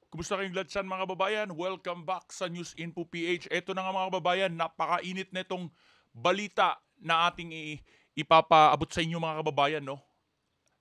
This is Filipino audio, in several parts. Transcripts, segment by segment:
Kumusta kayong lahat dyan mga kababayan? Welcome back sa News Info PH. Ito na nga mga kababayan, napakainit na itong balita na ating ipapaabot sa inyo mga kababayan. No?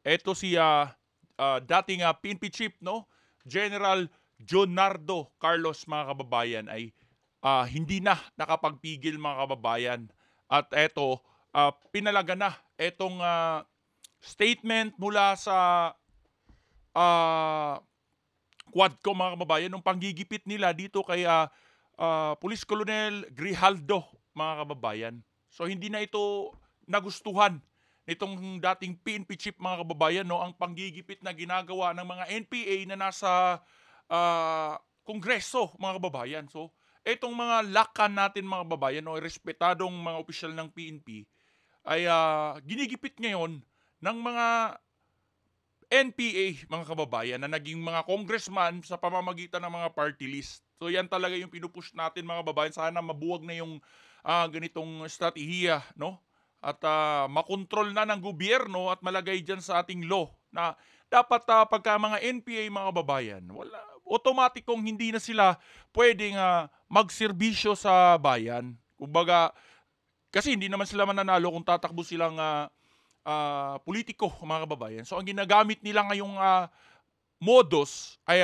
Ito si dating PNP Chief, no? General Jonardo Carlos mga kababayan ay hindi na nakapagpigil mga kababayan. At ito, pinalaga na itong statement mula sa ah, Quadcom mga kababayan, nung panggigipit nila dito kay Police Colonel Grijaldo mga kababayan. So hindi na ito nagustuhan nitong dating PNP chief mga kababayan, no, ang panggigipit na ginagawa ng mga NPA na nasa Kongreso mga kababayan. So etong mga lakan natin mga kababayan, no, respetadong mga opisyal ng PNP ay ginigipit ngayon ng mga NPA mga kababayan na naging mga congressman sa pamamagitan ng mga party list. So yan talaga yung pinupush natin mga kababayan. Sana mabuwag na yung ganitong estratehiya, no? At makontrol na ng gobyerno at malagay dyan sa ating law na dapat pagka mga NPA mga kababayan, wala, automatikong hindi na sila pwedeng magserbisyo sa bayan. Kumbaga, kasi hindi naman sila mananalo kung tatakbo silang politiko mga kababayan. So ang ginagamit nila ngayong modus ay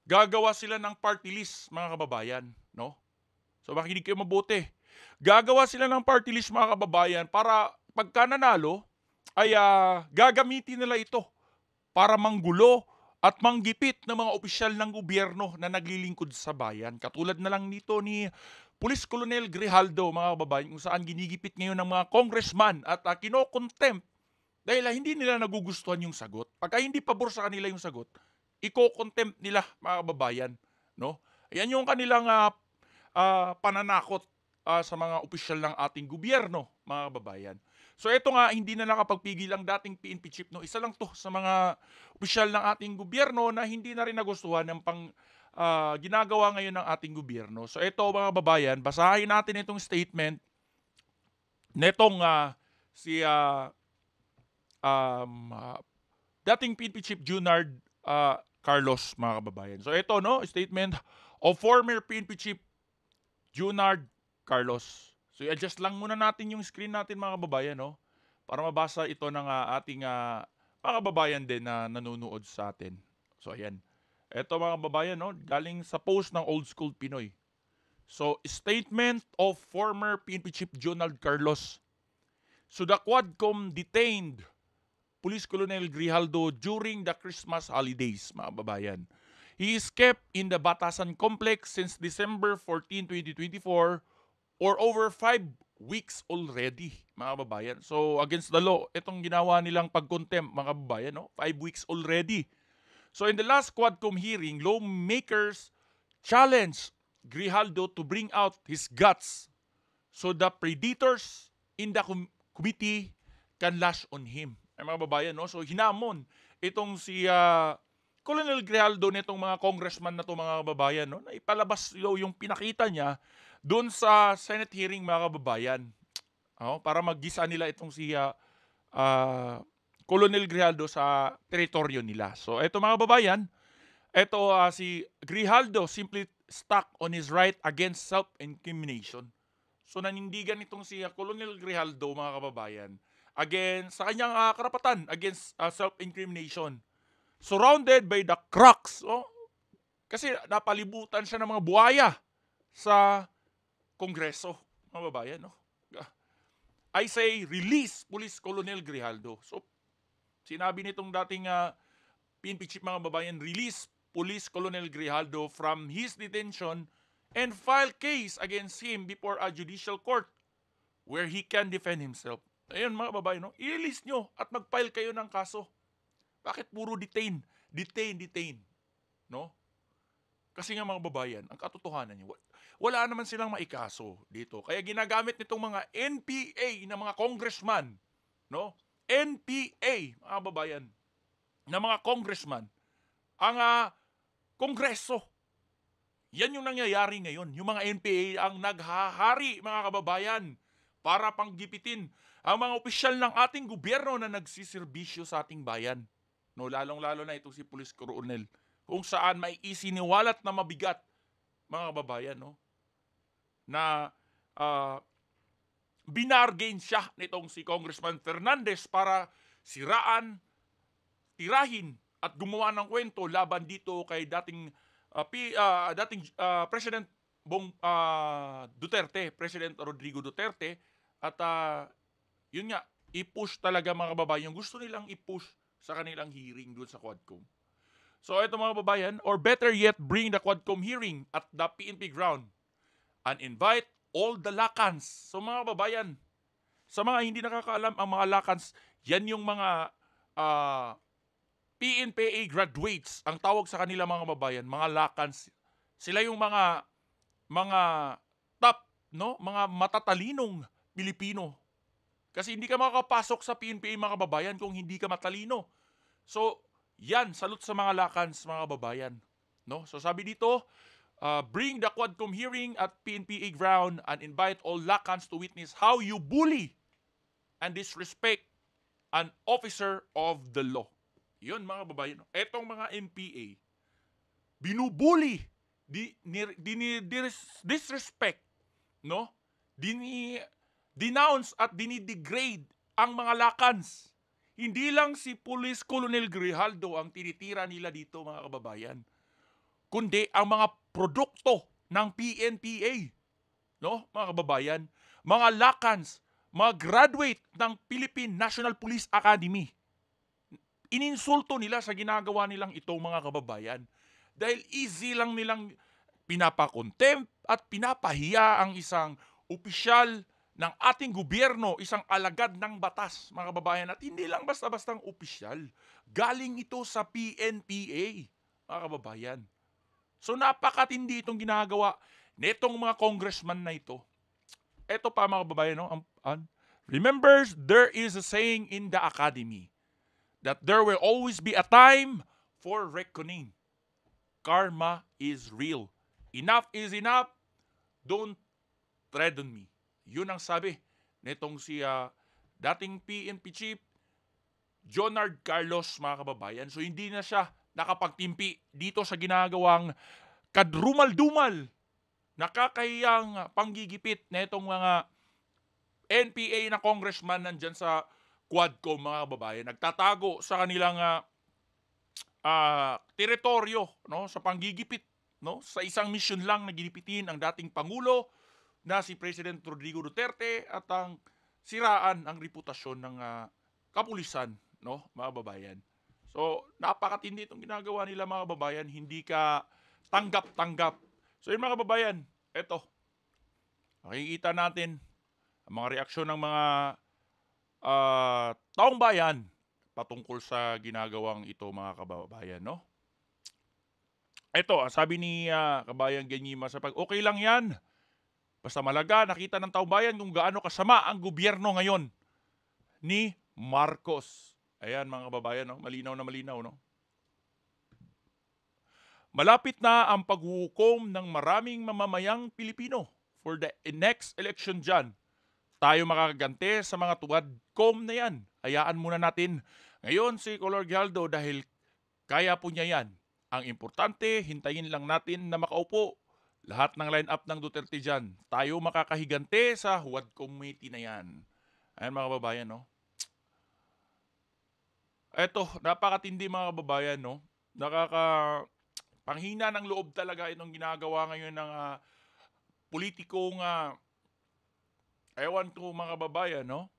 gagawa sila ng party list mga kababayan, no? So makinig kayo mabuti. Gagawa sila ng party list mga kababayan para pagka nanalo ay gagamitin nila ito para manggulo at manggipit ng mga opisyal ng gobyerno na naglilingkod sa bayan. Katulad na lang nito ni Police Colonel Grijaldo mga kababayan, kung saan ginigipit ngayon ng mga congressman at kinokontempt dahil hindi nila nagugustuhan yung sagot. Pagka hindi pabor sa kanila yung sagot, iko-contempt nila mga kababayan, no? Ayan yung kanilang pananakot sa mga opisyal ng ating gobyerno, mga kababayan. So ito nga, hindi na nakapagpigil ang dating PNP chief, no? Isa lang to sa mga opisyal ng ating gobyerno na hindi na rin nagustuhan ng ginagawa ngayon ng ating gobyerno. So ito mga kababayan, basahin natin itong statement netong si dating PNP Chief Junard Carlos mga kababayan. So ito, no, statement of former PNP Chief Junard Carlos. So i-adjust lang muna natin yung screen natin mga kababayan, no, para mabasa ito ng ating mga kababayan din na nanonood sa atin. So ayan. Ito mga kababayan, no, galing sa post ng Old School Pinoy. So statement of former PNP Chief Junard Carlos. So the Quadcom detained Police Colonel Grijaldo during the Christmas holidays, mga kababayan. He is kept in the Batasan Complex since December 14, 2024 or over 5 weeks already, mga kababayan. So, against the law, itong ginawa nilang pag-contempt, mga kababayan, no? 5 weeks already. So, in the last Quadcom hearing, lawmakers challenged Grijaldo to bring out his guts so the predators in the committee can lash on him. Ay mga babayan, no? So hinamon itong si Colonel Grijaldo nitong mga congressman na to mga kababayan, no? Na ipalabas yung pinakita niya doon sa Senate hearing mga kababayan. Para maggisa nila itong si Colonel Grijaldo sa teritoryo nila. So eto mga kababayan, eto si Grijaldo simply stuck on his right against self-incrimination. So nanindigan itong si Colonel Grijaldo mga kababayan against sa kanyang karapatan against self-incrimination. Surrounded by the crooks. Kasi napalibutan siya ng mga buhaya sa Kongreso. Mga babayan, no? I say, release Police Colonel Grijaldo. So, sinabi nitong dating PNP chief mga babayan, release Police Colonel Grijaldo from his detention and file case against him before a judicial court where he can defend himself. Ayun mga babae, no? I-release nyo at mag-file kayo ng kaso. Bakit puro detain? Detain. No? Kasi nga mga babayan, ang katotohanan niya, wala naman silang maikaso dito. Kaya ginagamit nitong mga NPA na mga congressman, no? NPA, mga babayan, na mga congressman, ang kongreso. Yan yung nangyayari ngayon. Yung mga NPA ang naghahari, mga kababayan, para panggipitin ang mga opisyal ng ating gobyerno na nagsiservisyo sa ating bayan. No, lalong-lalo na itong si Police Colonel kung saan may isiniwalat na mabigat, mga kababayan, no? Na binargain siya nitong si Congressman Fernandez para siraan, tirahin at gumawa ng kwento laban dito kay dating President Duterte, President Rodrigo Duterte, at yun nga, i-push talaga mga kababayan, gusto nilang i-push sa kanilang hearing doon sa Quadcom. So ito mga kababayan, or better yet, bring the Quadcom hearing at the PNP ground and invite all the Lacans. So mga kababayan, sa mga hindi nakakaalam, ang mga Lacans, yan yung mga PNPA graduates. Ang tawag sa kanila mga kababayan, mga Lacans. Sila yung mga top, no? Mga matatalinong Pilipino. Kasi hindi ka makakapasok sa PNPA mga kababayan kung hindi ka matalino. So, yan, salute sa mga Lacans mga kababayan. No? So sabi dito, bring the Quadcom hearing at PNPA ground and invite all Lacans to witness how you bully and disrespect an officer of the law. Yun mga kababayan. Etong mga NPA, binubuli, disrespect, no? Denounce at dinidegrade ang mga Lacans. Hindi lang si Police Colonel Grijaldo ang tinitira nila dito mga kababayan, kundi ang mga produkto ng PNPA, no? Mga kababayan, mga Lacans, mga graduate ng Philippine National Police Academy. Ininsulto nila sa ginagawa nilang itong mga kababayan dahil easy lang nilang pinapakontempt at pinapahiya ang isang opisyal ng ating gobyerno, isang alagad ng batas, mga kababayan, at hindi lang basta-bastang opisyal. Galing ito sa PNPA, mga kababayan. So napakatindi itong ginagawa nitong mga congressman na ito. Ito pa mga kababayan, no? Remember, there is a saying in the academy that there will always be a time for reckoning. Karma is real. Enough is enough. Don't tread on me. Yun ang sabi nitong si dating PNP chief Jonard Carlos, mga kababayan. So hindi na siya nakapagtimpi dito sa ginagawang kadrumal-dumal, nakakahiyang panggigipit na itong mga NPA na congressman nandyan sa Quadcom, mga kababayan. Nagtatago sa kanilang teritoryo, no, sa panggigipit, no, sa isang mission lang na ginipitin ang dating Pangulo na si President Rodrigo Duterte at ang siraan ang reputasyon ng kapulisan, no, mga kababayan. So, napakatindi itong ginagawa nila mga kababayan, hindi ka tanggap-tanggap. So, yun mga kababayan, eto, makikita natin ang mga reaksyon ng mga taong bayan patungkol sa ginagawang ito mga kababayan, no? Ito, sabi ni kabayan Genyima sa okay lang yan. Basta malaga, nakita ng taong bayan kung gaano kasama ang gobyerno ngayon ni Marcos. Ayan mga kababayan, no? Malinaw na malinaw, no? Malapit na ang paghuhukom ng maraming mamamayang Pilipino for the next election dyan. Tayo makakagante sa mga tuwadcom na yan. Hayaan muna natin ngayon si Color Grijaldo dahil kaya po niya yan. Ang importante, hintayin lang natin na makaupo lahat ng line-up ng Duterte dyan. Tayo makakahigante sa Huwad Committee na yan. Ayan mga kababayan, no? Eto, napakatindi mga kababayan, no? Panghina ng loob talaga itong ginagawa ngayon ng politikong ewan ko mga kababayan, no?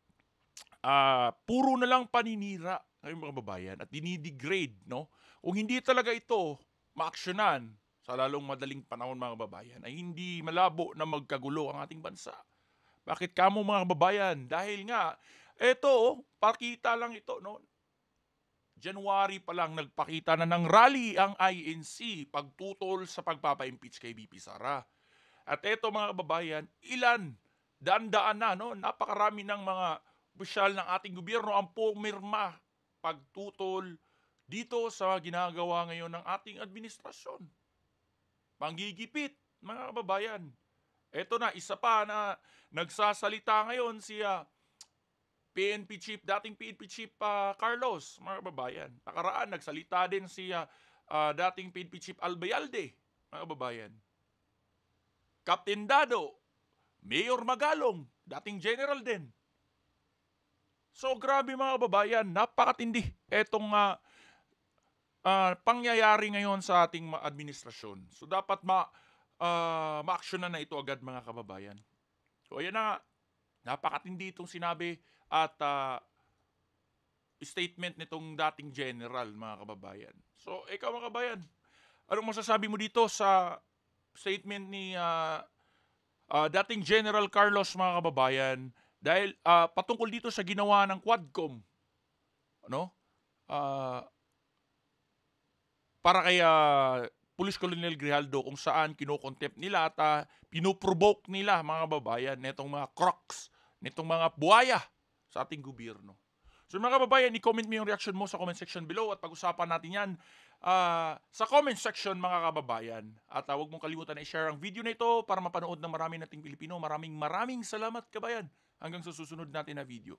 Puro na lang paninira ngayon mga kababayan at dinidegrade, no? Kung hindi talaga ito maaksyonan sa lalong madaling panahon mga kababayan, ay hindi malabo na magkagulo ang ating bansa. Bakit kamo mga kababayan? Dahil nga, eto, pakita lang ito, no? January pa lang nagpakita na ng rally ang INC pagtutol sa pagpapa-impeach kay BP Sara. At eto mga kababayan, daan-daan na, no? Napakarami ng mga opisyal ng ating gobyerno ang pumirma pagtutol dito sa ginagawa ngayon ng ating administrasyon. Panggigipit, mga kababayan. Ito na, isa pa na nagsasalita ngayon si dating PNP Chief Carlos, mga kababayan. Nakaraan, nagsalita din si dating PNP Chief Albayalde, mga kababayan. Captain Dado, Mayor Magalong, dating general din. So grabe mga kababayan, napakatindi etong pangyayari ngayon sa ating administrasyon. So dapat ma-actionan na ito agad mga kababayan. So ayan na nga, napakatindi itong sinabi at statement nitong dating general mga kababayan. So ikaw mga kababayan, anong masasabi mo dito sa statement ni dating General Carlos mga kababayan dahil patungkol dito sa ginawa ng Quadcom, ano? Para kay Police Colonel Grijaldo kung saan kinokontempt nila at pinoprovoke nila mga kababayan nitong mga crocs, nitong mga buhaya sa ating gobyerno. So mga kababayan, i-comment mo yung reaction mo sa comment section below at pag-usapan natin yan sa comment section mga kababayan. At huwag mong kalimutan na i-share ang video na ito para mapanood ng marami nating Pilipino. Maraming salamat kabayan. Hanggang sa susunod natin na video.